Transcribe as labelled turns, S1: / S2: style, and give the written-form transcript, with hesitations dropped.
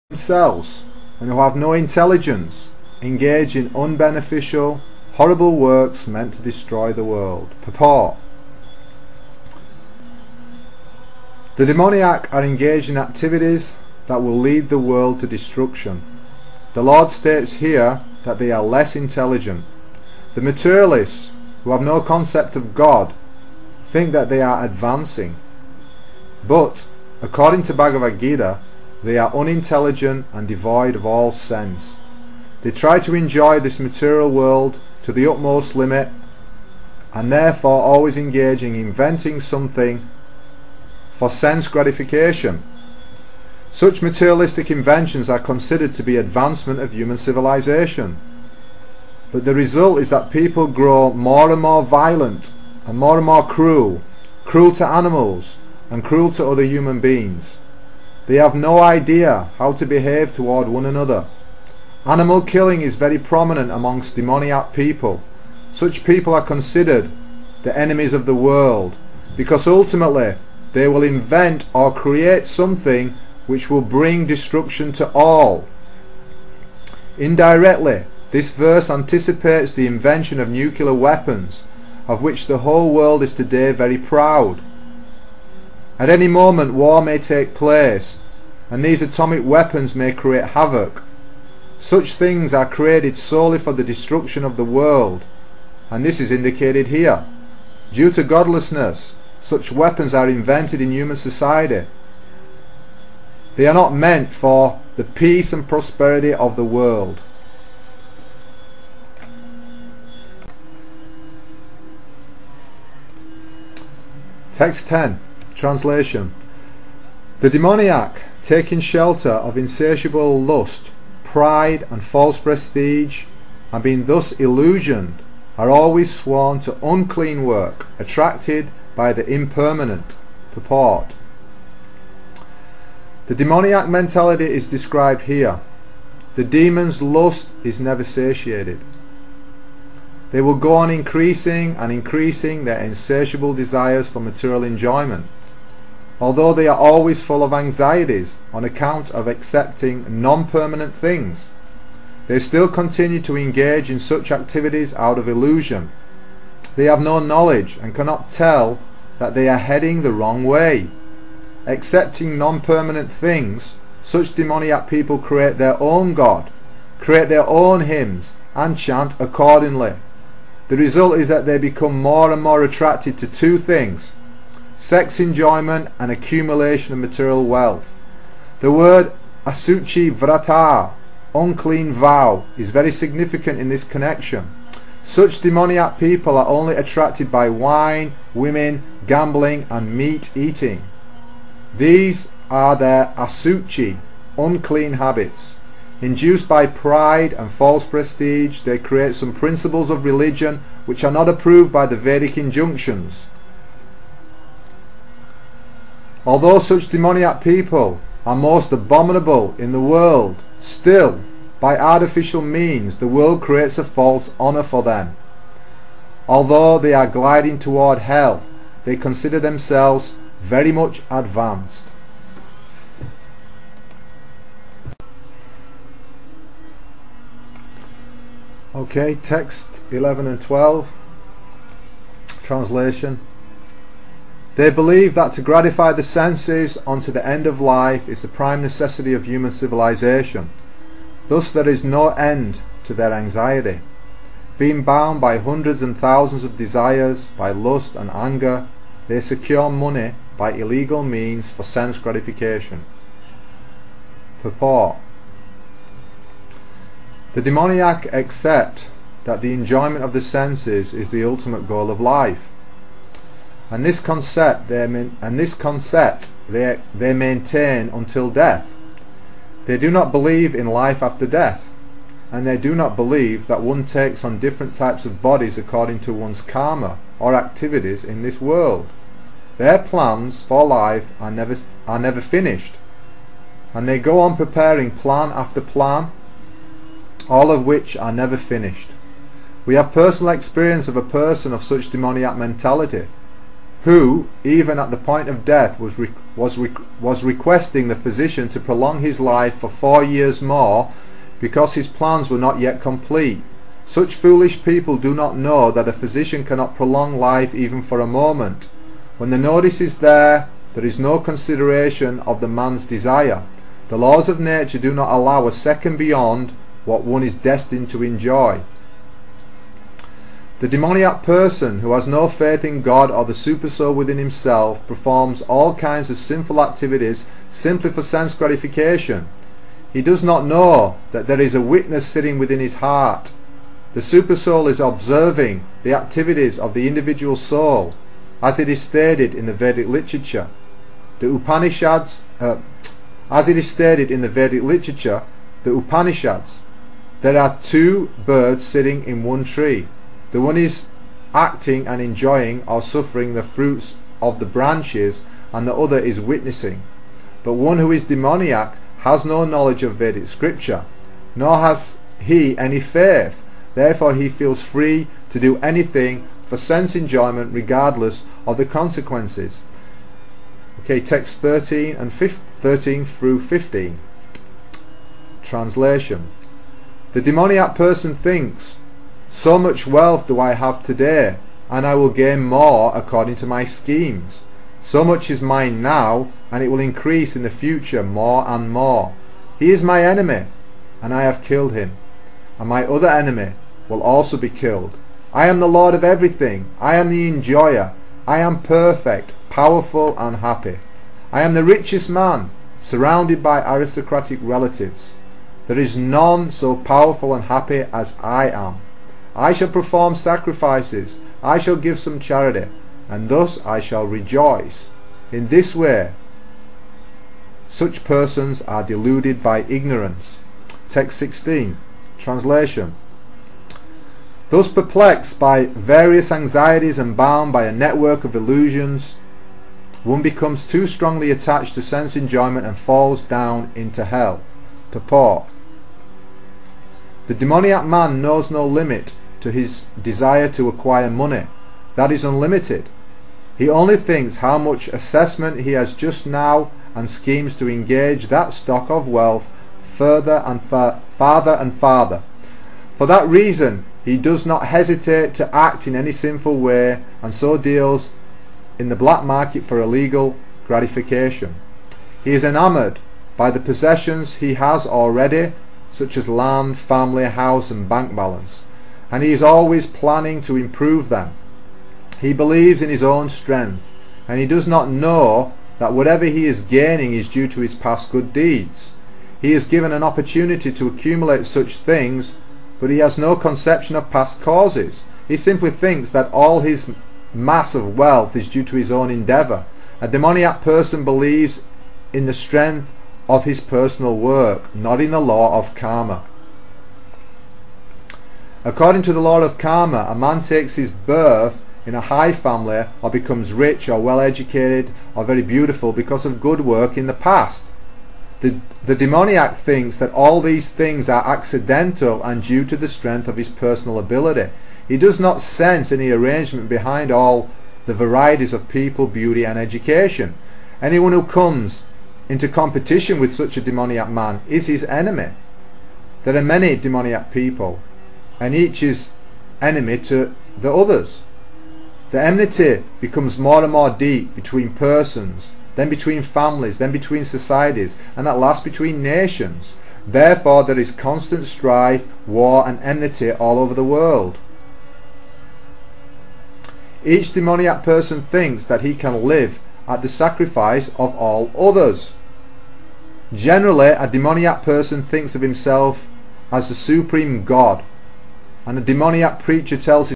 S1: themselves and who have no intelligence engage in unbeneficial, horrible works meant to destroy the world. Purport. The demoniac are engaged in activities that will lead the world to destruction. The Lord states here that they are less intelligent. The materialists, who have no concept of God, think that they are advancing. But, according to Bhagavad Gita, they are unintelligent and devoid of all sense. They try to enjoy this material world to the utmost limit, and therefore always engaging in inventing something for sense gratification. Such materialistic inventions are considered to be advancement of human civilization. But the result is that people grow more and more violent and more cruel to animals and cruel to other human beings. They have no idea how to behave toward one another. Animal killing is very prominent amongst demoniac people. Such people are considered the enemies of the world, because ultimately they will invent or create something which will bring destruction to all. Indirectly, this verse anticipates the invention of nuclear weapons, of which the whole world is today very proud. At any moment war may take place, and these atomic weapons may create havoc. Such things are created solely for the destruction of the world, and this is indicated here. Due to godlessness, such weapons are invented in human society. They are not meant for the peace and prosperity of the world. Text 10. Translation. The demoniac, taking shelter of insatiable lust, pride and false prestige, and being thus illusioned, are always sworn to unclean work, attracted by the impermanent. Purport. The demoniac mentality is described here. The demon's lust is never satiated. They will go on increasing and increasing their insatiable desires for material enjoyment, although they are always full of anxieties on account of accepting non-permanent things. They still continue to engage in such activities out of illusion. They have no knowledge and cannot tell that they are heading the wrong way. Accepting non-permanent things, such demoniac people create their own God, create their own hymns, and chant accordingly. The result is that they become more and more attracted to two things: sex enjoyment and accumulation of material wealth. The word asuchi vrata, unclean vow, is very significant in this connection. Such demoniac people are only attracted by wine, women, gambling and meat eating. These are their asuchi, unclean habits. Induced by pride and false prestige, they create some principles of religion which are not approved by the Vedic injunctions. Although such demoniac people are most abominable in the world, still, by artificial means, the world creates a false honor for them. Although they are gliding toward hell, they consider themselves very much advanced. Okay, text 11 and 12. Translation. They believe that to gratify the senses unto the end of life is the prime necessity of human civilization. Thus there is no end to their anxiety. Being bound by hundreds and thousands of desires, by lust and anger, they secure money by illegal means for sense gratification. Purport. The demoniac accept that the enjoyment of the senses is the ultimate goal of life, and this concept they maintain until death. They do not believe in life after death, and they do not believe that one takes on different types of bodies according to one's karma or activities in this world. Their plans for life are never finished, and they go on preparing plan after plan, all of which are never finished. We have personal experience of a person of such demoniac mentality. who, even at the point of death, was requesting the physician to prolong his life for 4 years more because his plans were not yet complete. Such foolish people do not know that a physician cannot prolong life even for a moment. When the notice is there, there is no consideration of the man's desire. The laws of nature do not allow a second beyond what one is destined to enjoy. The demoniac person who has no faith in God or the supersoul within himself performs all kinds of sinful activities simply for sense gratification. He does not know that there is a witness sitting within his heart. The supersoul is observing the activities of the individual soul, as it is stated in the Vedic literature. The Upanishads, there are two birds sitting in one tree. The one is acting and enjoying or suffering the fruits of the branches, and the other is witnessing. But one who is demoniac has no knowledge of Vedic scripture, nor has he any faith. Therefore he feels free to do anything for sense enjoyment regardless of the consequences. Okay, text 13 through 15. Translation. The demoniac person thinks, so much wealth do I have today, and I will gain more according to my schemes. So much is mine now, and it will increase in the future more and more. He is my enemy, and I have killed him, and my other enemy will also be killed. I am the Lord of everything. I am the enjoyer. I am perfect, powerful, and happy. I am the richest man, surrounded by aristocratic relatives. There is none so powerful and happy as I am. I shall perform sacrifices. I shall give some charity, and thus I shall rejoice. In this way, such persons are deluded by ignorance. Text 16. Translation. Thus perplexed by various anxieties and bound by a network of illusions, one becomes too strongly attached to sense enjoyment and falls down into hell. Purport. The demoniac man knows no limit to his desire to acquire money. That is unlimited. He only thinks how much assessment he has just now and schemes to engage that stock of wealth farther and farther. For that reason he does not hesitate to act in any sinful way, and so deals in the black market for illegal gratification. He is enamored by the possessions he has already, such as land, family, house, and bank balance, and he is always planning to improve them. He believes in his own strength, and he does not know that whatever he is gaining is due to his past good deeds. He is given an opportunity to accumulate such things, but he has no conception of past causes. He simply thinks that all his mass of wealth is due to his own endeavour. A demoniac person believes in the strength of his personal work, not in the law of karma. According to the law of karma, a man takes his birth in a high family or becomes rich or well educated or very beautiful because of good work in the past. The demoniac thinks that all these things are accidental and due to the strength of his personal ability. He does not sense any arrangement behind all the varieties of people, beauty, and education. Anyone who comes into competition with such a demoniac man is his enemy. There are many demoniac people, and each is enemy to the others. The enmity becomes more and more deep between persons, then between families, then between societies, and at last between nations. Therefore there is constant strife, war, and enmity all over the world. Each demoniac person thinks that he can live at the sacrifice of all others. Generally, a demoniac person thinks of himself as the supreme God, and a demoniac preacher tells